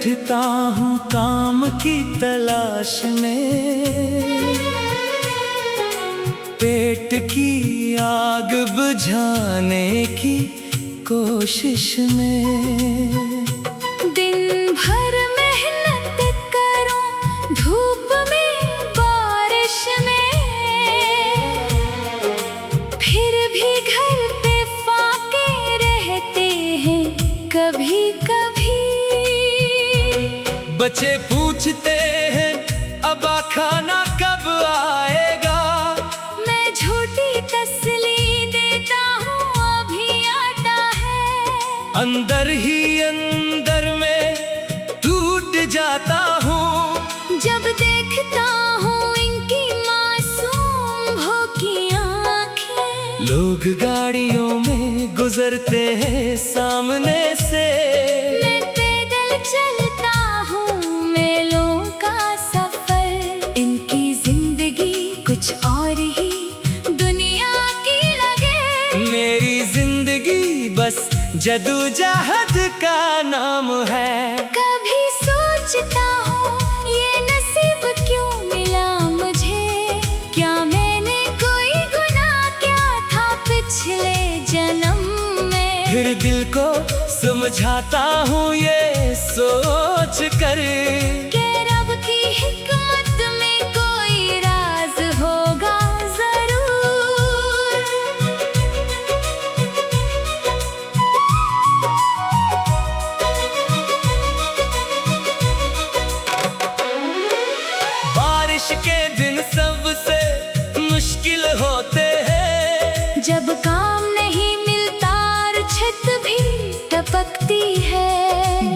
बैठता हूँ काम की तलाश में, पेट की आग बुझाने की कोशिश में। दिन भर मेहनत करूं धूप में बारिश में, फिर भी घर पे फाके रहते हैं कभी कभी। बच्चे पूछते हैं अब खाना कब आएगा, मैं झूठी तसल्ली देता हूँ अभी आता है। अंदर ही अंदर में टूट जाता हूँ जब देखता हूँ इनकी मासूम भूखी आँखें। लोग गाड़ियों में गुजरते हैं सामने से, मैं पैदल चलता हूँ मेलों का सफर। इनकी जिंदगी कुछ और ही दुनिया की लगे, मेरी जिंदगी बस जदोजहद का नाम है। कभी सोचता हूँ ये नसीब क्यों मिला मुझे, क्या मैंने कोई गुनाह किया था पिछले जन्म में। फिर दिल को समझाता हूँ ये सोच कर कि रब की हिकमत में कोई राज होगा जरूर। बारिश के दिन सबसे मुश्किल होते हैं, जब काम नहीं मिलता और छत भी टपकती है।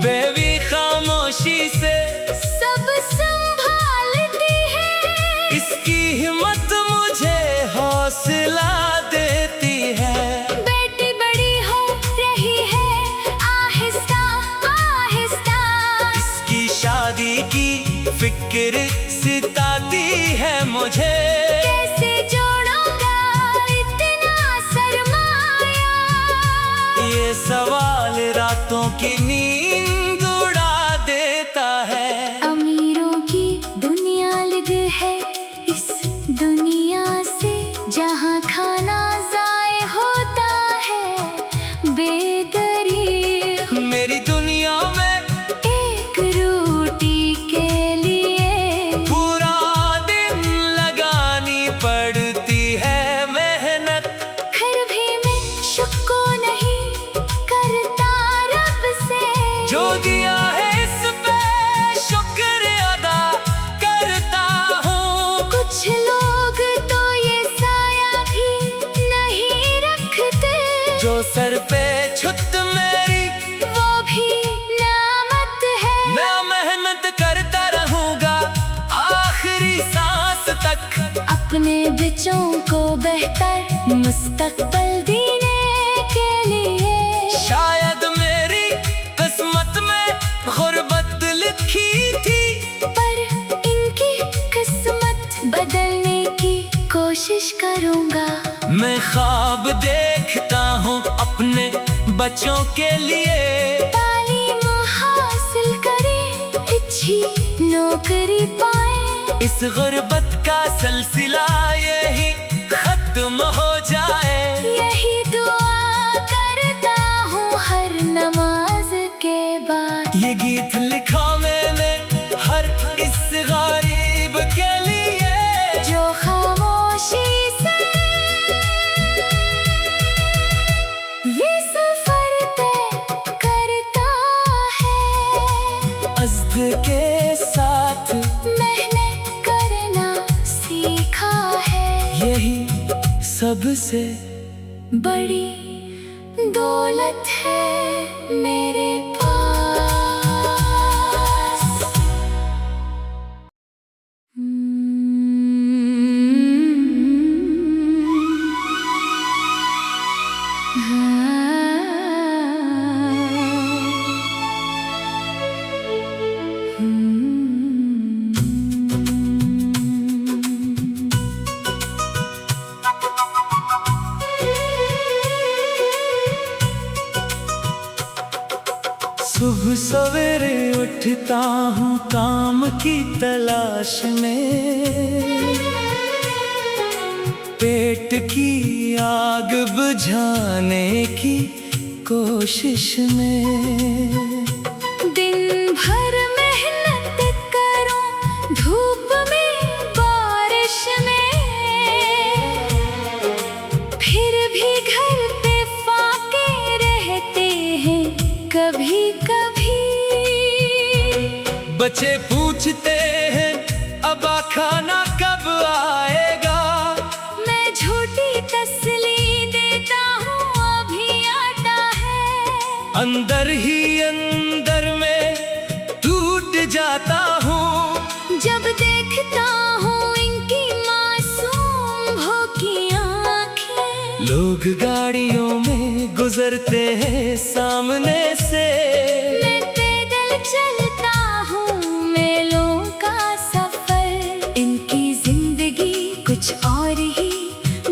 बेबी खामोशी से सब संभालती है, इसकी हिम्मत मुझे हौसला देती है। बेटी बड़ी हो रही है आहिस्ता आहिस्ता, इसकी शादी की फिक्र सताती है मुझे। कैसे जोड़ूंगा इतना सरमाया, ये सवाल रातों की नींद उड़ा देता है। अमीरों की दुनिया अलग है इस दुनिया से, जहाँ खाना ज़ाय होता है बेदरीग। मेरी दुनिया में एक रोटी के लिए पूरा दिन लगानी पड़ती है मेहनत, फिर भी मैं शुक्र नहीं करता रब से, जो दिया है इस पे शुक्र अदा करता हूँ। कुछ लोग तो ये साया भी नहीं रखते, जो सर पे छुत मेरी वो भी नामत है। मैं मेहनत करता रहूंगा आखिरी सांस तक, अपने बच्चों को बेहतर मुस्तकबल देने के लिए। शायद मेरी किस्मत में गुर्बत लिखी थी, पर इनकी किस्मत बदलने की कोशिश करूंगा। मैं ख्वाब देखता हूँ अपने बच्चों के लिए, तालीम हासिल करें, अच्छी नौकरी पाए, इस गुर्बत का सिलसिला यही खत्म हो जाए। यही दुआ करता हूँ हर नमाज के बाद। ये गीत लिखा मैंने हर इस गरीब के लिए, जो खामोशी से ये सफर तय करता है, अज़्द के साथ मेहनत करना सीखा है। यही सबसे बड़ी दौलत है मेरे पास। उठता हूँ काम की तलाश में, पेट की आग बुझाने की कोशिश में। दिन भर मेहनत करूं धूप में बारिश में, फिर भी घर पे फाके रहते हैं कभी कभी। बच्चे पूछते हैं अब खाना कब आएगा, मैं झूठी तसल्ली देता हूँ अभी आता है। अंदर ही अंदर में टूट जाता हूँ जब देखता हूँ इनकी मासूम भूखी आँखें। लोग गाड़ियों में गुजरते हैं सामने से, मैं पैदल चलता हूँ मेलों का सफर। इनकी जिंदगी कुछ और ही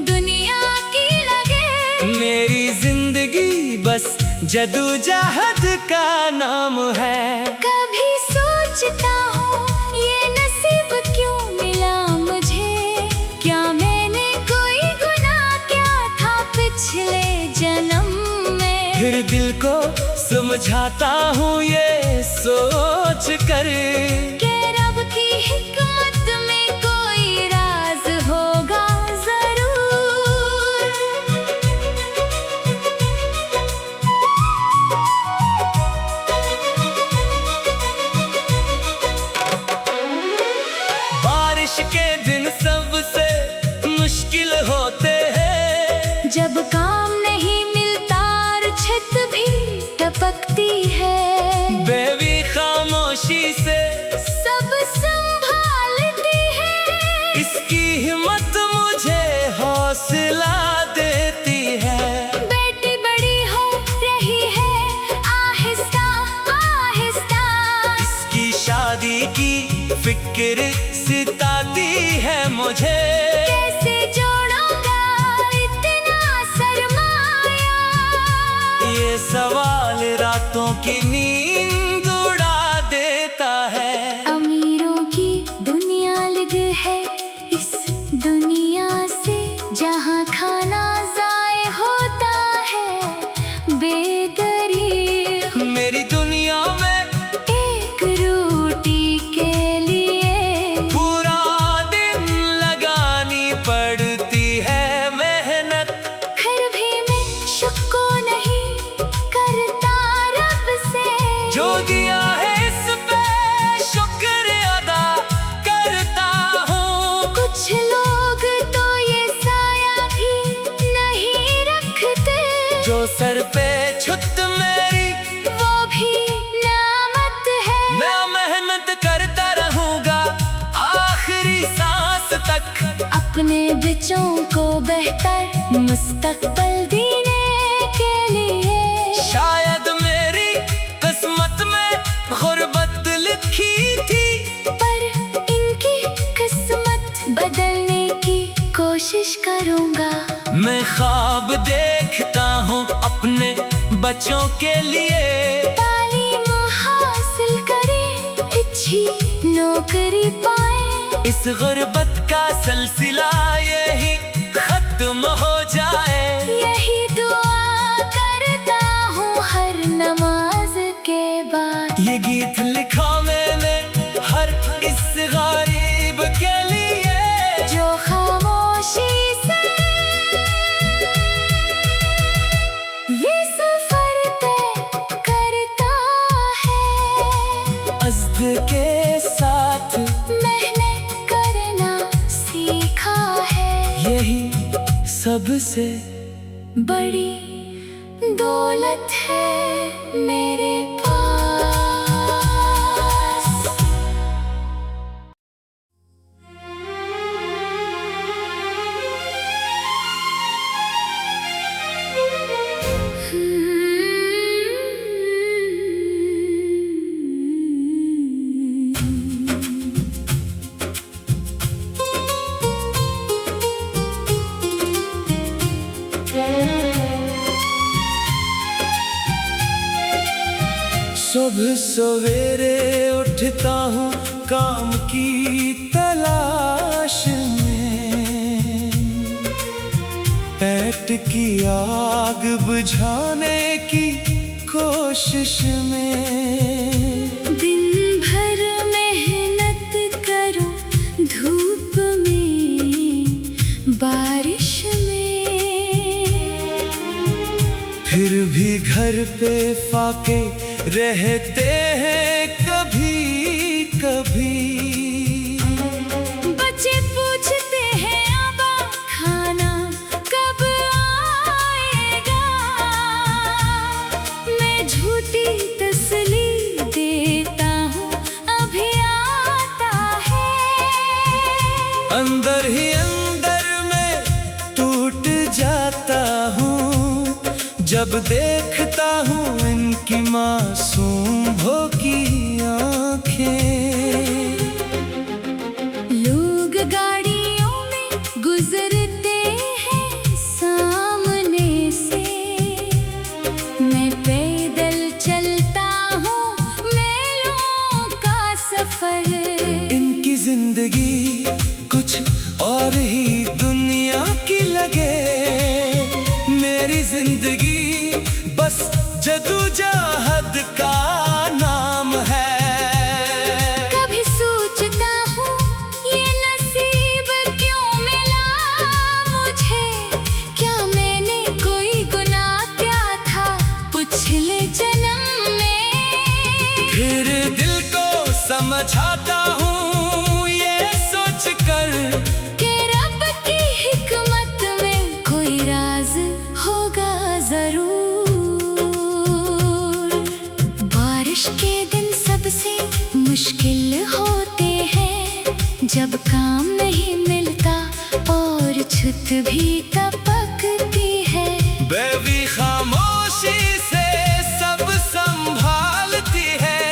दुनिया की लगे, मेरी जिंदगी बस जदोजहद का नाम है। कभी सोचता हूँ ये नसीब क्यों मिला मुझे, क्या मैंने कोई गुनाह किया था पिछले जन्म में। फिर दिल को समझाता हूँ ये सोच कर, कि रब की हिकमत में कोई राज होगा जरूर। बारिश के दिन सबसे मुश्किल होते हैं, जब काम नहीं मिलता और छत भी टपकती है। बेबी खामोशी से सब संभालती है, इसकी हिम्मत मुझे हौसला देती है। बेटी बड़ी हो रही है आहिस्ता आहिस्ता, इसकी शादी की फिक्र सताती है मुझे। कैसे जोड़ूंगा इतना सरमाया, ये सवाल रातों की नींद उड़ा देता है। अमीरों की दुनिया अलग है इस दुनिया से, जहाँ खाना ज़ाय होता है बेगरीब। मेरी दुनिया में एक रोटी के लिए पूरा दिन लगानी पड़ती है मेहनत, फिर भी मैं शुक्र नहीं करता रब से। जो दिया है इस पे शुक्र अदा करता हूँ। कुछ लोग तो ये साया भी नहीं रखते, जो सर पे छुत मेरी वो भी नामत है। मैं मेहनत करता रहूंगा आखिरी सांस तक, अपने बच्चों को बेहतर मुस्तकबल देने के लिए। शायद मेरी किस्मत में गुर्बत लिखी थी, पर इनकी किस्मत बदलने की कोशिश करूंगा। मैं ख्वाब देखता हूँ अपने बच्चों के लिए। तालीम हासिल करें, अच्छी नौकरी पाए, इस गुर्बत का सिलसिला यही खत्म हो जाए। यही दुआ करता हूँ हर नमाज के बाद। ये गीत लिखा मैंने हर इस गरीब के लिए, जो खामोशी से ये सफर तय करता है। अज़्द के साथ मेहनत करना सीखा है, यही सबसे बड़ी दौलत है मेरे पास। सुबह सवेरे उलझता हूँ काम की तलाश में, पेट की आग बुझाने की कोशिश में। दिन भर मेहनत करो धूप में बारिश में, फिर भी घर पे फाके रहते हैं कभी कभी। बच्चे पूछते हैं अबा खाना कब आएगा, मैं झूठी तसल्ली देता हूँ अभी आता है। अंदर ही अंदर मैं टूट जाता हूँ जब देखता हूँ इनकी मासूम भोगी आँखें। लोग गाड़ियों में गुजरते हैं सामने से, मैं पैदल चलता हूँ मेलों का सफर। इनकी जिंदगी कुछ और ही दुनिया की लगे, मेरी जिंदगी बस जदोजहद का नाम है। कभी सोचता हूँ ये नसीब क्यों मिला मुझे, क्या मैंने कोई गुनाह किया था पिछले जन्म में। फिर दिल को समझाता हूँ ये सोच कर कि रब की हिकमत में कोई राज होगा जरूर। बारिश के दिन सबसे मुश्किल होते हैं, जब काम नहीं मिलता और छुत भी टपकती है। बेबी खामोशी से सब संभालती है,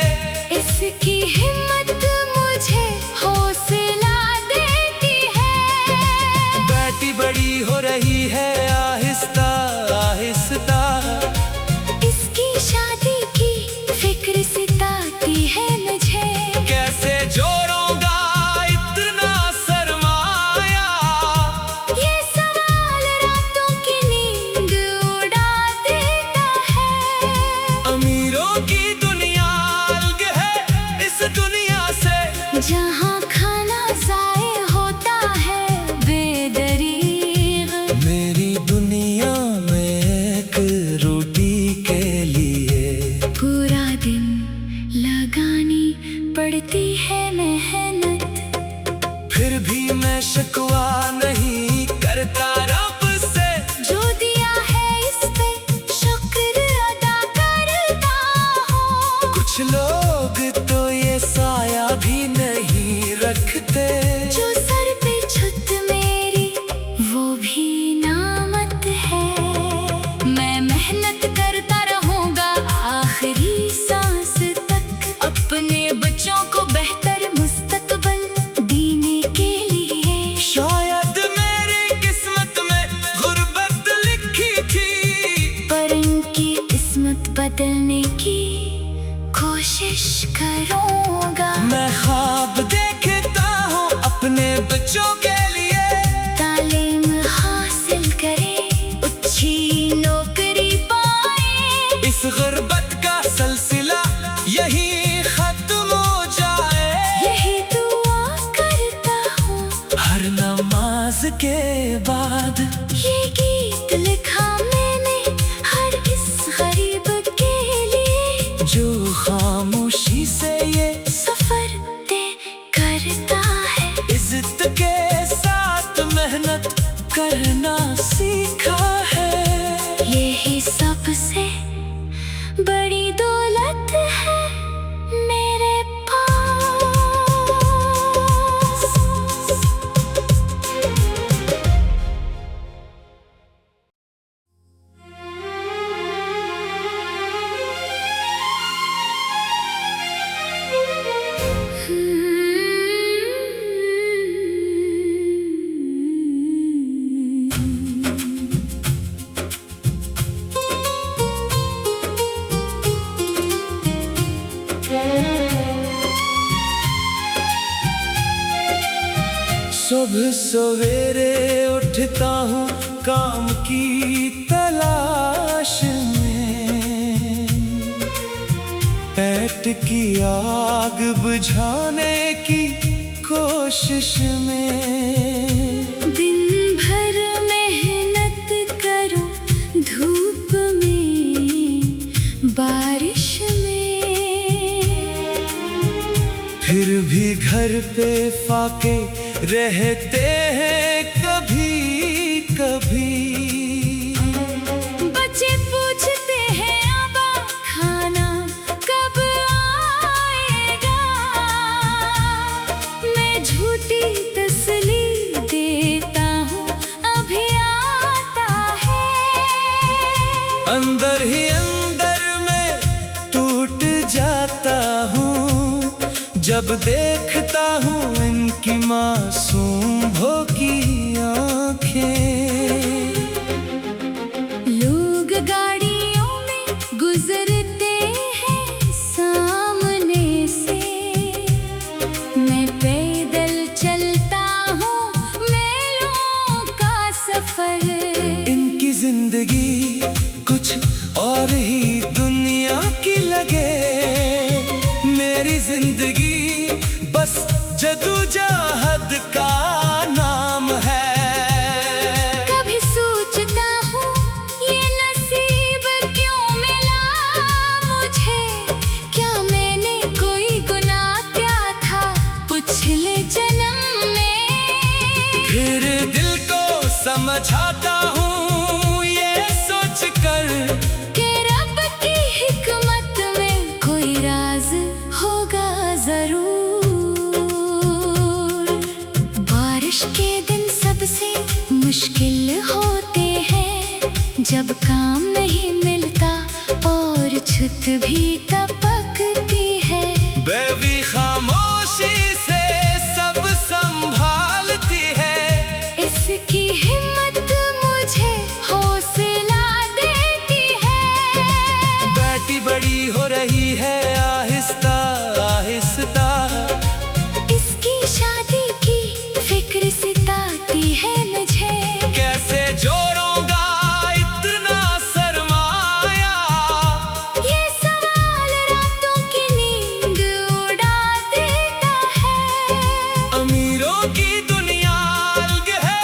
इसकी हिम्मत मुझे हौसला देती है। बेटी बड़ी हो रही है आहिस्ता आहिस्ता, इसकी शादी की फिक्र सताती है मुझे। कैसे जोड़ूंगा इतना सरमाया, ये सवाल रातों की नींद उड़ा देता है। अमीरों की दुनिया अलग है इस दुनिया से, जहाँ खाना ज़ाये होता है बेदरीग। मेरी दुनिया में एक रोटी के लिए पूरा दिन लगानी पड़ती है मेहनत, फिर भी मैं शिकवा नहीं करता रब से। जो दिया है इस पे शुक्र अदा करता हूँ। कुछ लोग तो ये साया भी नहीं रखते, जो सर पे छुत मेरी वो भी नामत है। मैं मेहनत करता रहूंगा आखिरी सांस तक, अपने बच्चों को बेहतर मुस्तकबल देने के लिए। शायद मेरी किस्मत में गुर्बत लिखी थी, पर इनकी किस्मत बदलने की कोशिश करूंगा। मैं ख्वाब देखता हूँ अपने बच्चों के लिए, तालीम हासिल करे, अच्छी नौकरी पाए, इस गुर्बत का सिलसिला यही खत्म हो जाए। यही दुआ करता हूँ हर नमाज के बाद ये गीत लिखा मैंने हर इस गरीब के लिए, जो खामोशी से ये सफर तय करता है। इज्जत के साथ मेहनत करना सीखा है, यही सबसे बड़ी दौलत है मेरे पास। सुबह सवेरे उठता हूँ काम की तलाश में, पेट की आग बुझाने की कोशिश में। दिन भर मेहनत करो धूप में बारिश में, फिर भी घर पे फाके रहते हैं कभी कभी। बच्चे पूछते हैं अबा खाना कब आएगा, मैं झूठी तसल्ली देता हूँ अभी आता है। अंदर ही अंदर मैं टूट जाता हूँ जब देखता हूँ इनकी मासूम भोगी आँखें। लोग गाड़ियों में गुजरते हैं सामने से, मैं पैदल चलता हूँ मेलों का सफर। इनकी जिंदगी कुछ और ही दुनिया की लगे, मेरी जिंदगी बस जदोजहद का नाम है। कभी सोचता हूँ ये नसीब क्यों मिला मुझे, क्या मैंने कोई गुनाह किया था पिछले जन्म में। फिर दिल को समझाता हूँ ये सोच कर कि रब की हिकमत में कोई राज होगा जरूर। बारिश के दिन सबसे मुश्किल होते हैं, जब काम नहीं मिलता और छत भी टपकती है। बेबी खामोशी से सब संभालती है, इसकी हिम्मत मुझे हौसला देती है। बेटी बड़ी हो रही है आहिस्ता आहिस्ता, इसकी शादी की फिक्र सताती है मुझे। कैसे जोड़ूंगा इतना सरमाया, ये सवाल रातों की नींद उड़ा देता है। अमीरों की दुनिया अलग है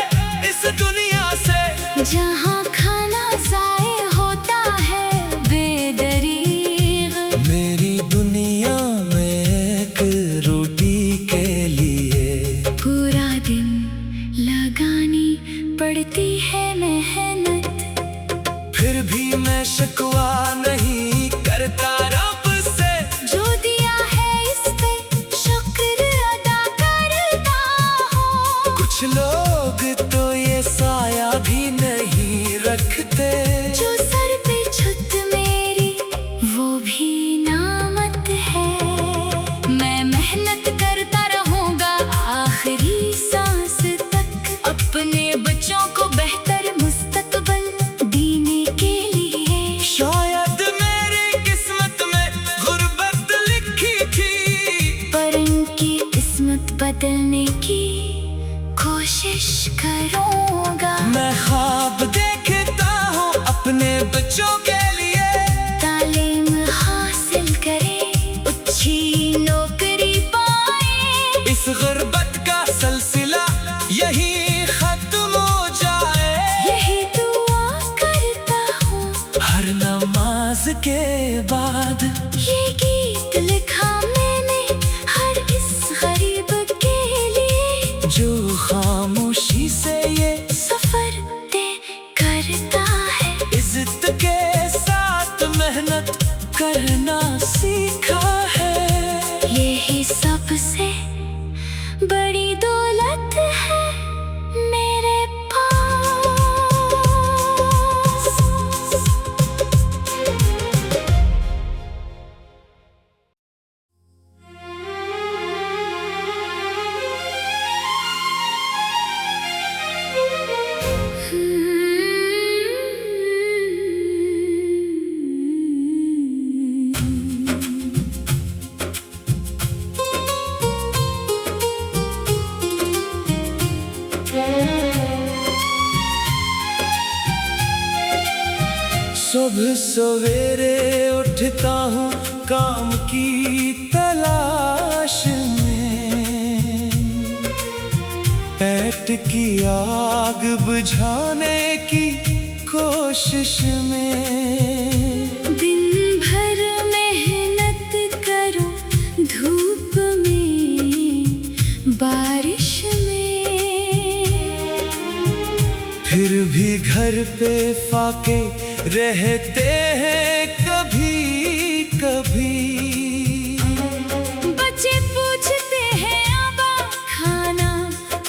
इस दुनिया से, जहाँ खाना ज़ाये होता है बेदरीग। मेरी दुनिया में एक रोटी के लिए पूरा दिन लगानी पड़ती है मेहनत, फिर भी मैं शिकवा नहीं करता रब से। जो दिया है इस पे शुक्र अदा करता हूँ। कुछ लोग तो ये साया भी नहीं रखते, जो सर पे छत मेरी वो भी नामत है। मैं मेहनत करता रहूंगा आखिरी सांस तक, अपने बच्चों को बेहतर मुस्तकबल देने के लिए। शायद मेरी किस्मत में गुर्बत लिखी थी, पर इनकी किस्मत बदलने की कोशिश करूंगा। मैं ख्वाब देखता हूँ अपने बच्चों के लिए, तालीम हासिल करे, अच्छी नौकरी पाए, इस गुर्बत का सिलसिला यही खत्म हो जाए। यही दुआ करता हूँ हर नमाज के बाद ये गीत लिखा मैंने हर इस गरीब के लिए, जो खामोशी से ये सफर तय करता है। इज्जत के साथ मेहनत करना सीखा है, यही सबसे बड़ी दौलत है मेरे पास। सुबह सवेरे उठता हूँ काम की तलाश में, पेट की आग बुझाने की कोशिश में। दिन भर मेहनत करो धूप में बारिश में, फिर भी घर पे फाके रहते हैं कभी कभी। बच्चे पूछते हैं अबा खाना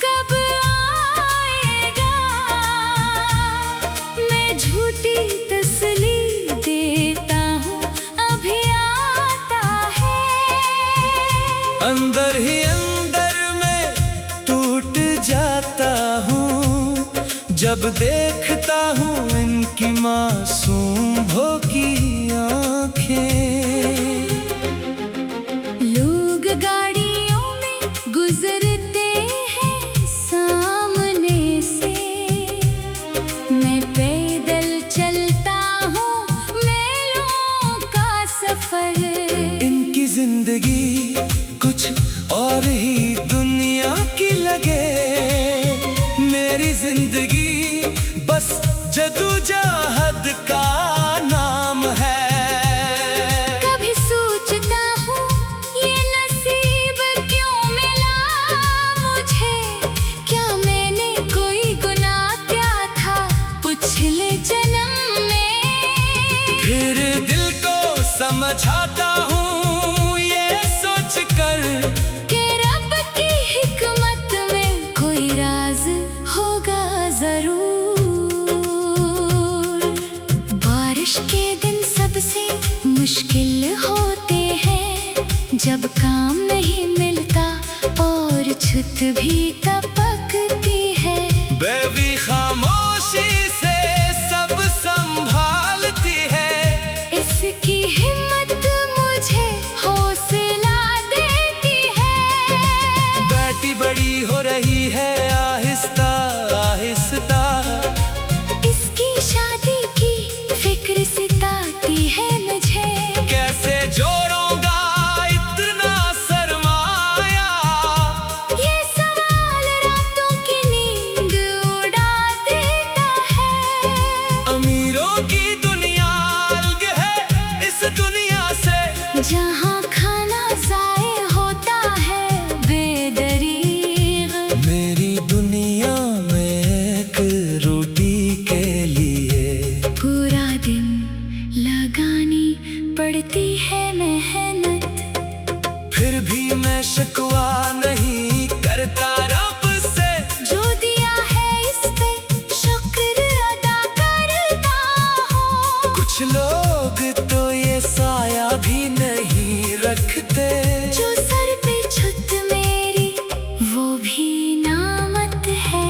कब आएगा, मैं झूठी तसल्ली देता हूँ अभी आता है। अंदर ही अंदर मैं टूट जाता हूँ जब देखता हूँ इनकी मासूम भोगी आँखें। लोग गाड़ियों में गुजरते हैं सामने से, मैं पैदल चलता हूँ मेलों का सफर। इनकी जिंदगी कुछ और ही दुनिया की लगे, मेरी जिंदगी बस जदोजहद का नाम है। कभी सोचता हूँ ये नसीब क्यों मिला मुझे, क्या मैंने कोई गुनाह किया था पिछले जन्म में। फिर दिल को समझाता हूँ ये सोच कर कि रब की हिकमत में कोई राज होगा जरूर। बारिश के दिन सबसे मुश्किल होते हैं, जब काम नहीं मिलता और छत भी टपकती है। बेबी खामोशी से सब संभालती है, इसकी हिम्मत मुझे हौसला देती है। बेटी बड़ी हो रही है आहिस्ता आहिस्ता, इसकी शादी की फिक्र सताती है मुझे। कैसे जोड़ूंगा इतना सरमाया, ये सवाल रातों की नींद उड़ा देता है। अमीरों की दुनिया अलग है इस दुनिया से, जहाँ खाना ज़ाये होता है बेदरीग। मेरी दुनिया में एक रोटी के लिए पूरा दिन लगानी पड़ती है मेहनत, फिर भी मैं शिकवा नहीं करता रब से। जो दिया है इस पे शुक्र अदा करता हूँ। कुछ लोग तो ये साया भी नहीं रखते, जो सर पे छत मेरी वो भी नामत है।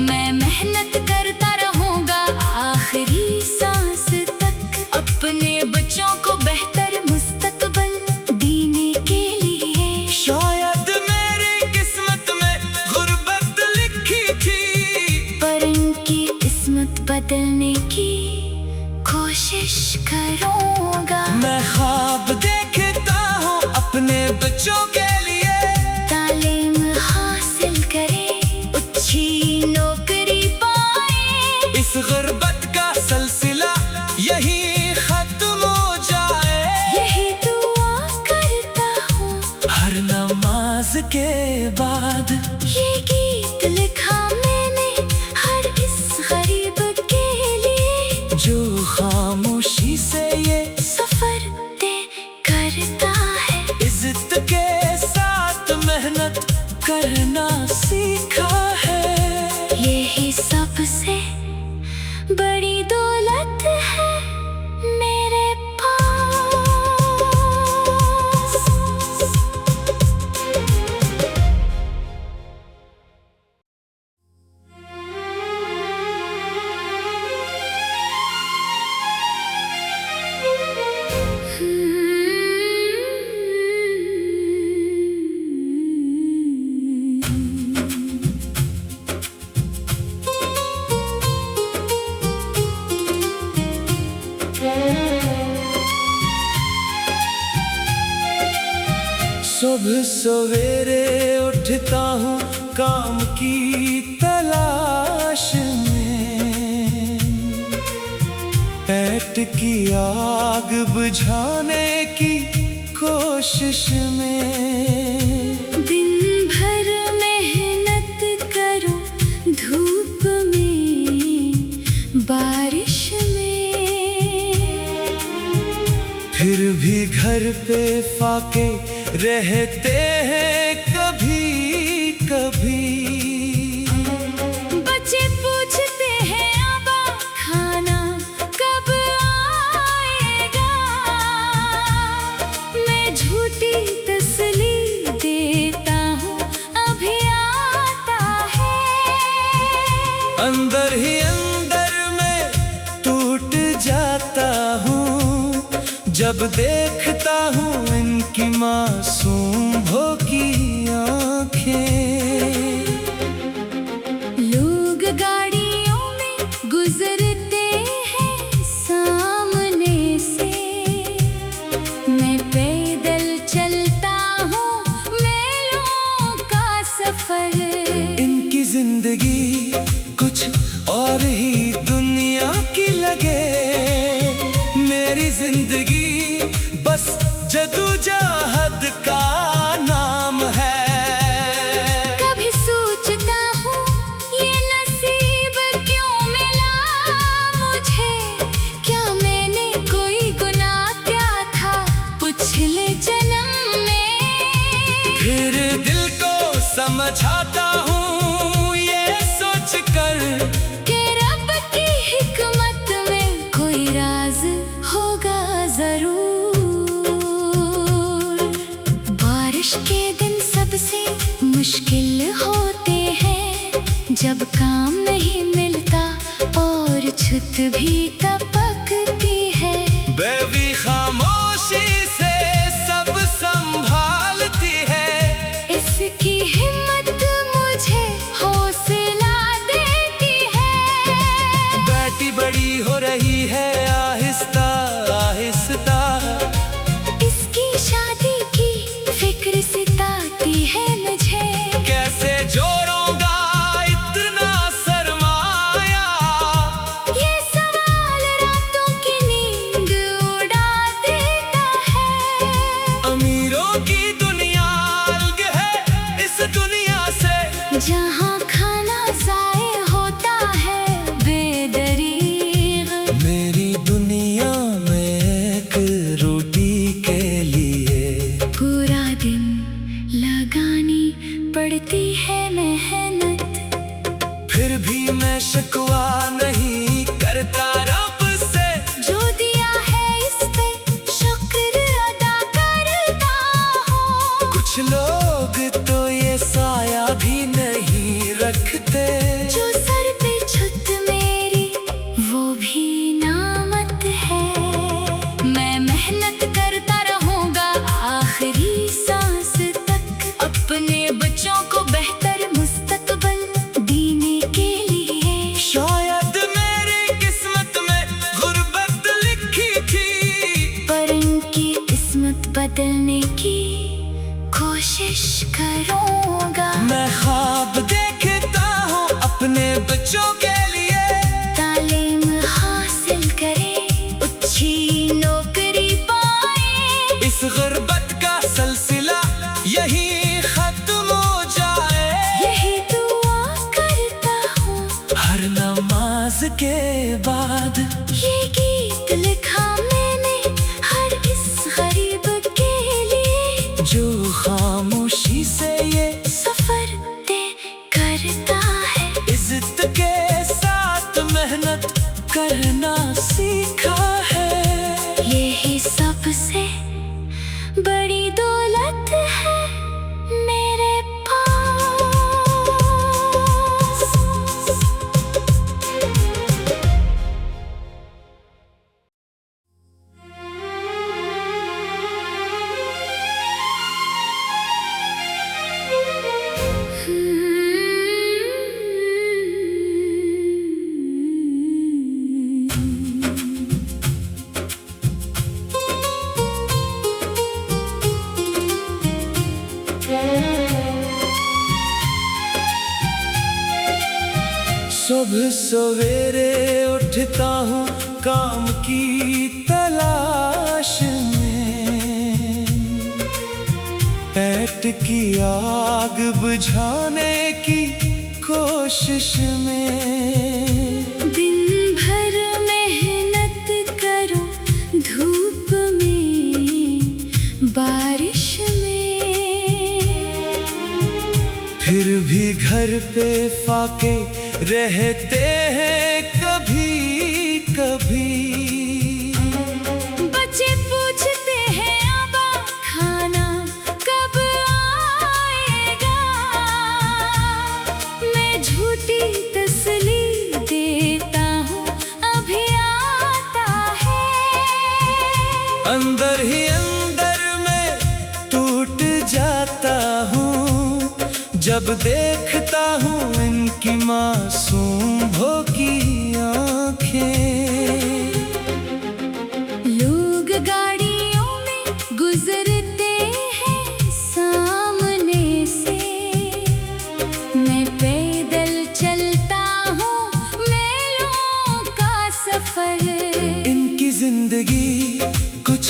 मैं मेहनत करता रहूंगा आखिरी सांस तक, अपने बच्चों को बेहतर मुस्तकबल देने के लिए। शायद मेरी किस्मत में गुर्बत लिखी थी, पर इनकी किस्मत बदलने की कोशिश करूंगा। मैं ख्वाब देखता हूँ अपने बच्चों के लिए, तालीम हासिल करे, अच्छी नौकरी पाए, इस गुर्बत का सिलसिला यही खत्म हो जाए। यही दुआ करता हूँ हर नमाज के बाद ये गीत लिखा मैंने हर इस गरीब के लिए, जो खामोशी से ये सफर तय करता है। इज्जत के साथ मेहनत करना सीखा है, यही सबसे बड़ी दौलत है मेरे पास। सवेरे उठता हूँ काम की तलाश में, पेट की आग बुझाने की कोशिश में। दिन भर मेहनत करो धूप में बारिश में, फिर भी घर पे फाके रहते हैं कभी कभी। बच्चे पूछते हैं अबा खाना कब आएगा, मैं झूठी तसल्ली देता हूँ अभी आता है। अंदर ही अंदर मैं टूट जाता हूँ जब देखता हूँ इनकी मासूम भोगी आँखें। लोग गाड़ियों में गुजरते हैं सामने से, मैं पैदल चलता हूँ मेलों का सफर। इनकी जिंदगी कुछ और ही दुनिया की लगे, मेरी जिंदगी बस जदोजहद का नाम है। कभी सोचता हूँ ये नसीब क्यों मिला मुझे, क्या मैंने कोई गुनाह किया था पिछले जन्म में। फिर दिल को समझाता हूँ ये सोच कर कि रब की हिकमत में कोई राज होगा जरूर। बारिश के दिन सबसे मुश्किल होते हैं, जब काम नहीं मिलता और छुत भी टपकती है। बेबी खामोशी से सब संभालती है, इसकी हिम्मत मुझे हौसला देती है। बेटी बड़ी हो रही है आहिस्ता आहिस्ता, इसकी शादी की फिक्र सताती है मुझे। कैसे जोड़ूंगा इतना सरमाया, ये सवाल रातों की नींद उड़ा देता है। अमीरों की दुनिया अलग है इस दुनिया से, जहाँ खाना ज़ाये होता है बेदरीग। मेरी दुनिया में एक रोटी के लिए पूरा दिन लगानी पड़ती है मेहनत, फिर भी मैं शिकवा नहीं करता रब से। जो दिया है इस पे शुक्र अदा करता हूँ। कुछ लोग तो ये साया भी नहीं रखते, जो सर पे छत मेरी वो भी नामत है। मैं मेहनत करता रहूंगा आखिरी सांस तक, अपने बच्चों को बेहतर मुस्तकबल देने के लिए। शायद मेरी किस्मत में गुर्बत लिखी थी, पर इनकी किस्मत बदलने की कोशिश करूंगा। मैं ख्वाब देखता हूँ अपने बच्चों के लिए, तालीम हासिल करे, अच्छी नौकरी पाए, इस गुर्बत का सिलसिला यही खत्म हो जाए। यही दुआ करता हूँ हर नमाज के बाद ये गीत लिखा मैंने हर इस गरीब के लिए, जो खामोशी से ये सफर तय करता है। इज्जत के साथ मेहनत करना सीखा है, यही सबसे बड़ी दौलत है मेरे पास। सुबह सवेरे उठता हूँ काम की तलाश में, पेट की आग बुझाने की कोशिश में। दिन भर मेहनत करो धूप में बारिश में, फिर भी घर पे फाके रहते हैं कभी कभी। बच्चे पूछते हैं अबा खाना कब आएगा, मैं झूठी तसल्ली देता हूँ अभी आता है। अंदर ही अंदर मैं टूट जाता हूँ जब देखता हूँ इनकी मासूम भोगी आँखें। लोग गाड़ियों में गुजरते हैं सामने से, मैं पैदल चलता हूँ मीलों का सफर। इनकी जिंदगी कुछ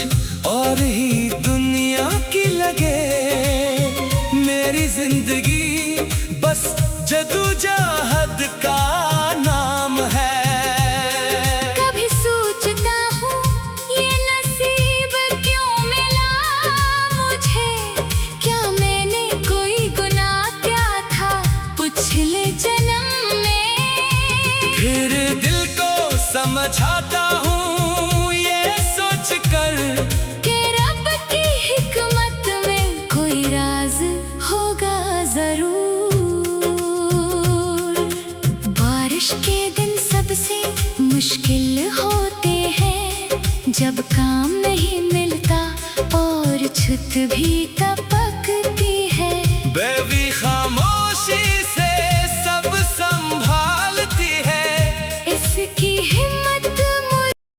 और ही दुनिया की लगे, मेरी जिंदगी बस जदोजहद का नाम है। कभी सोचता हूँ ये नसीब क्यों मिला मुझे, क्या मैंने कोई गुनाह किया था पिछले जन्म में। फिर दिल को समझाता हूँ ये सोच कर कि रब की हिकमत में कोई राज होगा जरूर। बारिश के दिन सबसे मुश्किल होते हैं, जब काम नहीं मिलता और छुत भी टपकती है। बेबी खामोशी से सब संभालती है, इसकी हिम्मत